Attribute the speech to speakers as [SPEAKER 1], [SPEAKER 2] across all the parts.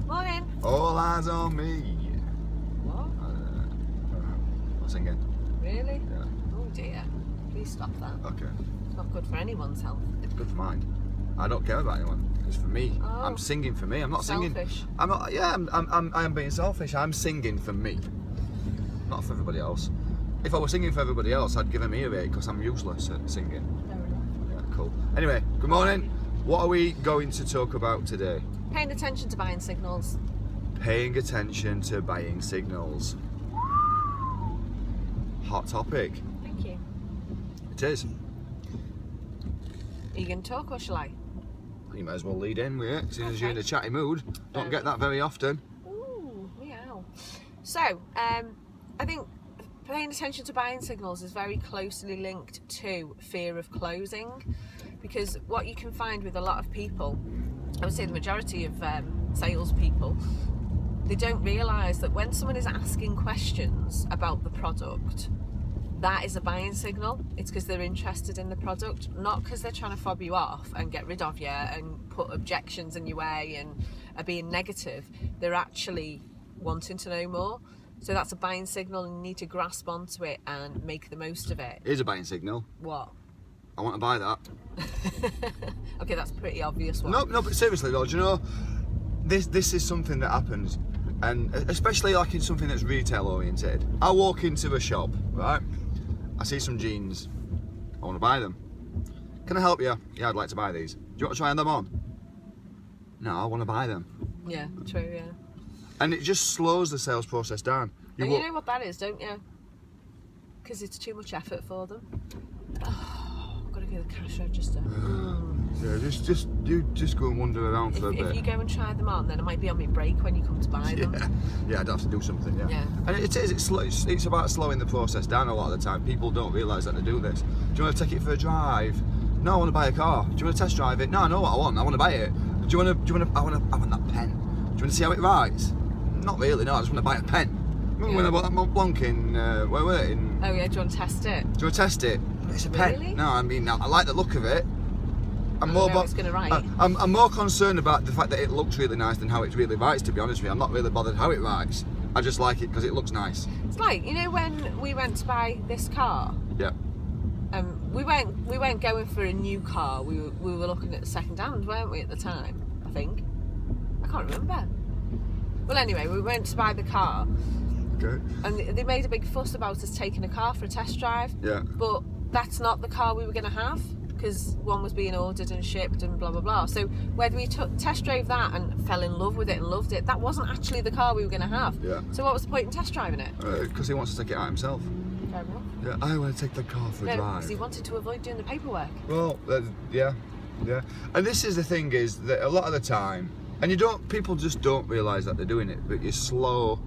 [SPEAKER 1] Morning.
[SPEAKER 2] All eyes on me.
[SPEAKER 1] What?
[SPEAKER 2] I'm singing.
[SPEAKER 1] Really?
[SPEAKER 2] Yeah.
[SPEAKER 1] Oh dear. Please stop that.
[SPEAKER 2] Okay.
[SPEAKER 1] It's not good for anyone's health.
[SPEAKER 2] It's good for mine. I don't care about anyone. It's for me.
[SPEAKER 1] Oh.
[SPEAKER 2] I'm singing for me. I'm not
[SPEAKER 1] Selfish.
[SPEAKER 2] singing. I'm not. Yeah. I'm being selfish. I'm singing for me, not for everybody else. If I was singing for everybody else, I'd give them earache because I'm useless at singing.
[SPEAKER 1] Fair enough.
[SPEAKER 2] Yeah. Cool. Anyway, good morning. What are we going to talk about today?
[SPEAKER 1] Paying attention to buying signals.
[SPEAKER 2] Paying attention to buying signals. Hot topic.
[SPEAKER 1] Thank you.
[SPEAKER 2] It is.
[SPEAKER 1] Are you going to talk or shall I?
[SPEAKER 2] You might as well lead in with it, seeing as you're in a
[SPEAKER 1] Okay.
[SPEAKER 2] chatty mood. Don't get that very often.
[SPEAKER 1] Ooh, meow. So, I think paying attention to buying signals is very closely linked to fear of closing, because what you can find with a lot of people, I would say the majority of salespeople, they don't realise that when someone is asking questions about the product, that is a buying signal. It's because they're interested in the product, not because they're trying to fob you off and get rid of you and put objections in your way and are being negative. They're actually wanting to know more. So that's a buying signal, and you need to grasp onto it and make the most of it.
[SPEAKER 2] Here's a buying signal.
[SPEAKER 1] What?
[SPEAKER 2] I want to buy that.
[SPEAKER 1] Okay, that's a pretty obvious one.
[SPEAKER 2] No, but seriously though, do you know, this is something that happens, and especially like in something that's retail oriented. I walk into a shop, right? I see some jeans. I want to buy them. Can I help you? Yeah, I'd like to buy these. Do you want to try them on? No, I want to buy them.
[SPEAKER 1] Yeah, true, yeah.
[SPEAKER 2] And it just slows the sales process down.
[SPEAKER 1] And you know what that is, don't you? Because it's too much effort for them. Oh, I've got to go to the cash register.
[SPEAKER 2] Yeah, just go and wander around for a bit.
[SPEAKER 1] If you go and try them on, then it might be on my break when you come to buy them.
[SPEAKER 2] Yeah, I'd have to do something, yeah. And it's about slowing the process down a lot of the time. People don't realise that they do this. Do you want to take it for a drive? No, I want to buy a car. Do you want to test drive it? No, I know what I want. I want to buy it. I want that pen. Do you want to see how it writes? Not really, no, I just want to buy a pen. Remember when I bought that Mont Blanc in, where were it?
[SPEAKER 1] Oh yeah, do you want to test it?
[SPEAKER 2] Do you want to test it? It's a pen.
[SPEAKER 1] Really?
[SPEAKER 2] No, I mean, I like the look of it. I'm more concerned about the fact that it looks really nice than how it really writes, to be honest with you. I'm not really bothered how it writes. I just like it because it looks nice.
[SPEAKER 1] It's like, you know, when we went to buy this car?
[SPEAKER 2] Yeah.
[SPEAKER 1] We weren't going for a new car. We were looking at the second hand, weren't we, at the time? I think. I can't remember. Well, anyway, we went to buy the car.
[SPEAKER 2] Okay.
[SPEAKER 1] And they made a big fuss about us taking a car for a test drive.
[SPEAKER 2] Yeah.
[SPEAKER 1] But that's not the car we were going to have, because one was being ordered and shipped and blah blah blah. So whether we test drove that and fell in love with it and loved it, that wasn't actually the car we were going to have.
[SPEAKER 2] Yeah.
[SPEAKER 1] So what was the point in test driving it?
[SPEAKER 2] Because he wants to take it out himself.
[SPEAKER 1] Fair enough.
[SPEAKER 2] Yeah, I want to take the car for a drive.
[SPEAKER 1] Because he wanted to avoid doing the paperwork.
[SPEAKER 2] Well, yeah. And this is the thing, is that a lot of the time, and people just don't realise that they're doing it, but you slow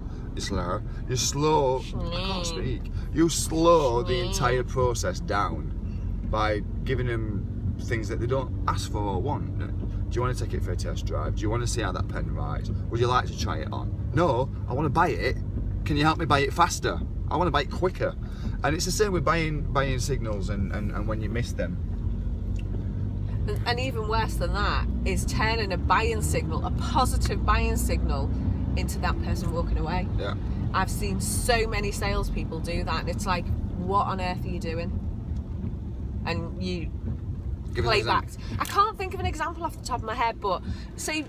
[SPEAKER 2] the entire process down by giving them things that they don't ask for or want. Do you want to take it for a test drive? Do you want to see how that pen writes? Would you like to try it on? No, I want to buy it. Can you help me buy it faster? I want to buy it quicker. And it's the same with buying signals and when you miss them.
[SPEAKER 1] And even worse than that is turning a buying signal, a positive buying signal, into that person walking away.
[SPEAKER 2] Yeah.
[SPEAKER 1] I've seen so many salespeople do that, and it's like, what on earth are you doing? And you play back. I can't think of an example off the top of my head, but say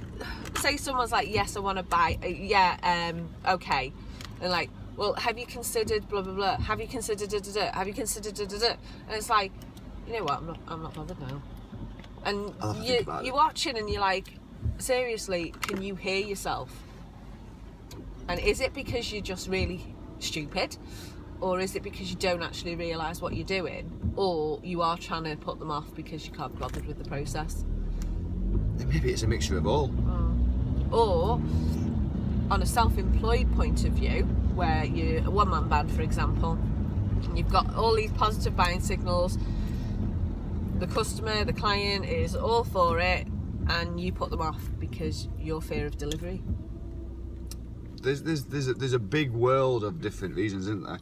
[SPEAKER 1] someone's like, yes, I want to buy, okay. And like, well, have you considered blah blah blah? Have you considered da da da? Have you considered da da da? And it's like, you know what? I'm not bothered now. And you're watching, and you're like, seriously, can you hear yourself? And is it because you're just really stupid, or is it because you don't actually realise what you're doing, or you are trying to put them off because you can't be bothered with the process?
[SPEAKER 2] Maybe it's a mixture of all.
[SPEAKER 1] Or on a self-employed point of view, where you're a one-man band, for example, and you've got all these positive buying signals, the customer, the client is all for it, and you put them off because your fear of delivery.
[SPEAKER 2] There's a big world of different reasons, isn't there?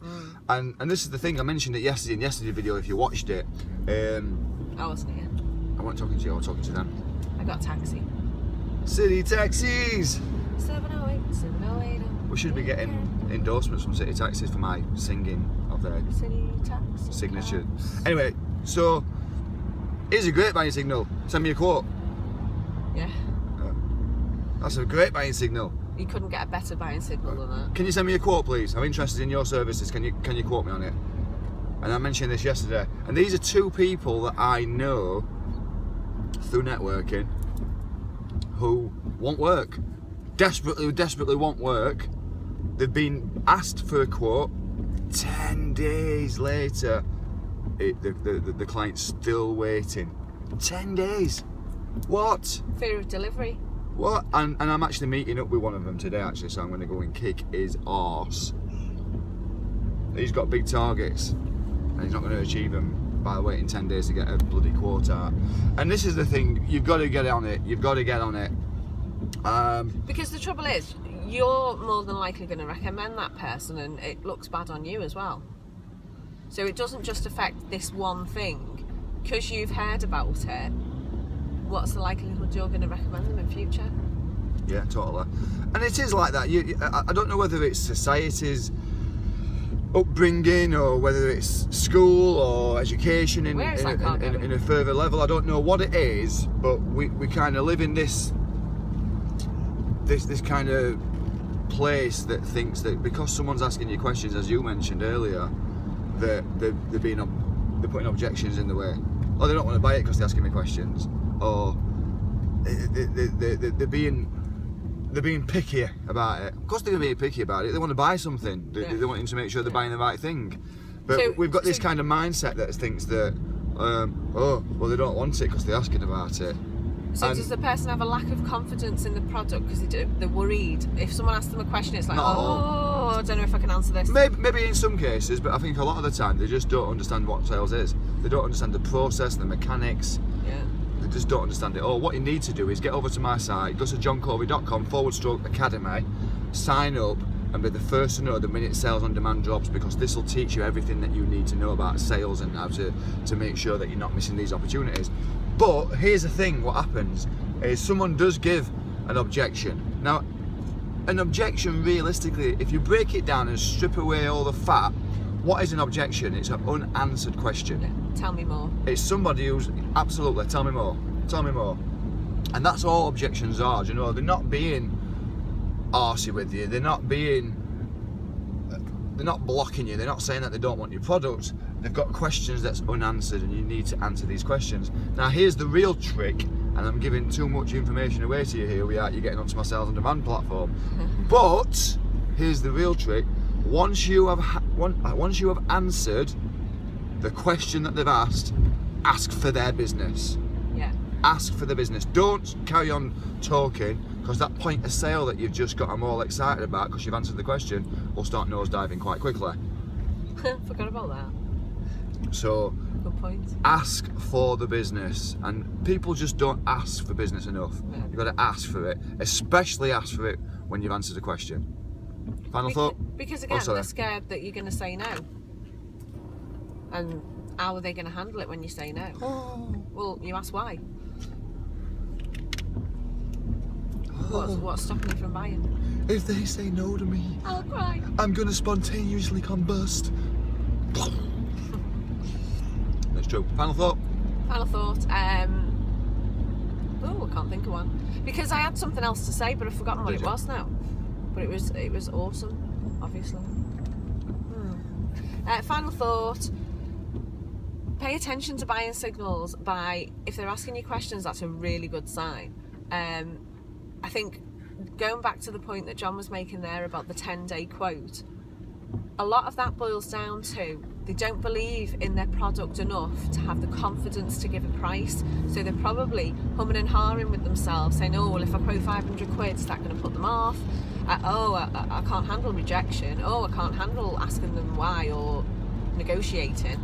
[SPEAKER 2] And this is the thing, I mentioned it yesterday in yesterday's video, if you watched it.
[SPEAKER 1] I wasn't here.
[SPEAKER 2] I wasn't talking to you, I was talking to them.
[SPEAKER 1] I got a taxi.
[SPEAKER 2] City taxis!
[SPEAKER 1] 7
[SPEAKER 2] We should be getting endorsements from City Taxis for my singing of their signature. Anyway, so here's a great buying signal. Send me a quote.
[SPEAKER 1] Yeah.
[SPEAKER 2] That's a great buying signal.
[SPEAKER 1] You couldn't get a better buying signal than that.
[SPEAKER 2] Can you send me a quote, please? I'm interested in your services. Can you quote me on it? And I mentioned this yesterday. And these are two people that I know through networking who want work. Desperately want work. They've been asked for a quote. 10 days later, the client's still waiting. 10 days. What?
[SPEAKER 1] Fear of delivery.
[SPEAKER 2] What? And I'm actually meeting up with one of them today, actually, so I'm going to go and kick his arse. He's got big targets, and he's not going to achieve them by waiting 10 days to get a bloody quote out. And this is the thing, you've got to get on it. You've got to get on it.
[SPEAKER 1] Because the trouble is, you're more than likely going to recommend that person, and it looks bad on you as well. So it doesn't just affect this one thing. Because you've heard about it, what's the likelihood you're going to recommend them in future?
[SPEAKER 2] Yeah, totally. And it is like that. I don't know whether it's society's upbringing or whether it's school or education in a further level. I don't know what it is, but we kind of live in this kind of place that thinks that because someone's asking you questions, as you mentioned earlier, that they're putting objections in the way. Or they don't want to buy it because they're asking me questions. Or they're being picky about it. Of course they're going to be picky about it. They want to buy something. They want to make sure they're buying the right thing. But we've got this kind of mindset that thinks that, oh, well, they don't want it because they're asking about it.
[SPEAKER 1] So does the person have a lack of confidence in the product because they're worried? If someone asks them a question, it's like, oh, I don't know if I can answer this.
[SPEAKER 2] Maybe in some cases, but I think a lot of the time they just don't understand what sales is. They don't understand the process, the mechanics.
[SPEAKER 1] Yeah.
[SPEAKER 2] They just don't understand it. What you need to do is get over to my site, go to joncovey.com/academy, sign up and be the first to know the minute sales on demand drops, because this will teach you everything that you need to know about sales and how to make sure that you're not missing these opportunities. But here's the thing, what happens is someone does give an objection. Now, an objection realistically, if you break it down and strip away all the fat, what is an objection? It's an unanswered question.
[SPEAKER 1] Yeah, tell me more.
[SPEAKER 2] It's somebody who's, absolutely, tell me more, tell me more. And that's all objections are, you know, they're not being arsey with you, they're not blocking you, they're not saying that they don't want your product. They've got questions that's unanswered and you need to answer these questions. Now here's the real trick, and I'm giving too much information away to you here without you getting onto my sales on demand platform. But here's the real trick. Once you have answered the question that they've asked, ask for their business.
[SPEAKER 1] Yeah. Ask
[SPEAKER 2] for the business. Don't carry on talking, because that point of sale that you've just got them all excited about because you've answered the question will start nosediving quite quickly.
[SPEAKER 1] Forgot about that.
[SPEAKER 2] So
[SPEAKER 1] good point. Ask
[SPEAKER 2] for the business, and people just don't ask for business enough. Yeah. You've got to ask for it, especially ask for it when you've answered a question. Final thought?
[SPEAKER 1] Because again, they're scared that you're going to say no. And how are they going to handle it when you say no? Well, you ask why. What's stopping you from buying?
[SPEAKER 2] If they say no to me,
[SPEAKER 1] I'll cry.
[SPEAKER 2] I'm going to spontaneously combust. That's true. Final thought?
[SPEAKER 1] Final thought. I can't think of one. Because I had something else to say, but I've forgotten what it was now. But it was awesome, obviously. Final thought. Pay attention to buying signals. If they're asking you questions, that's a really good sign. I think going back to the point that John was making there about the 10-day quote, a lot of that boils down to they don't believe in their product enough to have the confidence to give a price. So they're probably humming and hawing with themselves, saying, oh, well, if I quote 500 quid, is that going to put them off? I can't handle rejection. I can't handle asking them why or negotiating,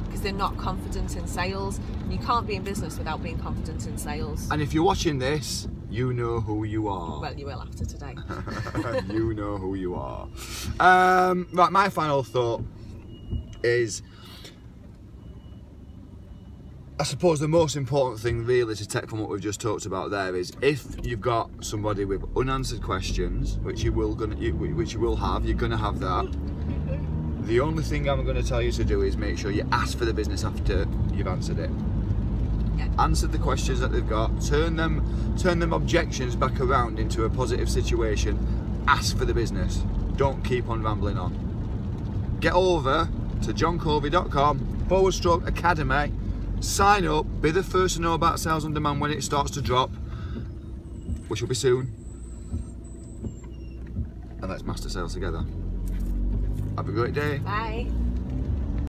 [SPEAKER 1] because they're not confident in sales. You can't be in business without being confident in sales.
[SPEAKER 2] And if you're watching this, you know who you are.
[SPEAKER 1] Well, you will after today.
[SPEAKER 2] You know who you are. Right, my final thought is I suppose the most important thing really to take from what we've just talked about there is, if you've got somebody with unanswered questions, which you will have, you're gonna have that. The only thing I'm going to tell you to do is make sure you ask for the business after you've answered it.
[SPEAKER 1] Yeah.
[SPEAKER 2] Answer the questions that they've got. Turn them objections back around into a positive situation. Ask for the business. Don't keep on rambling on. Get over to joncovey.com/academy. Sign up. Be the first to know about Sales on Demand when it starts to drop, which will be soon. And let's master sales together. Have a great day.
[SPEAKER 1] Bye.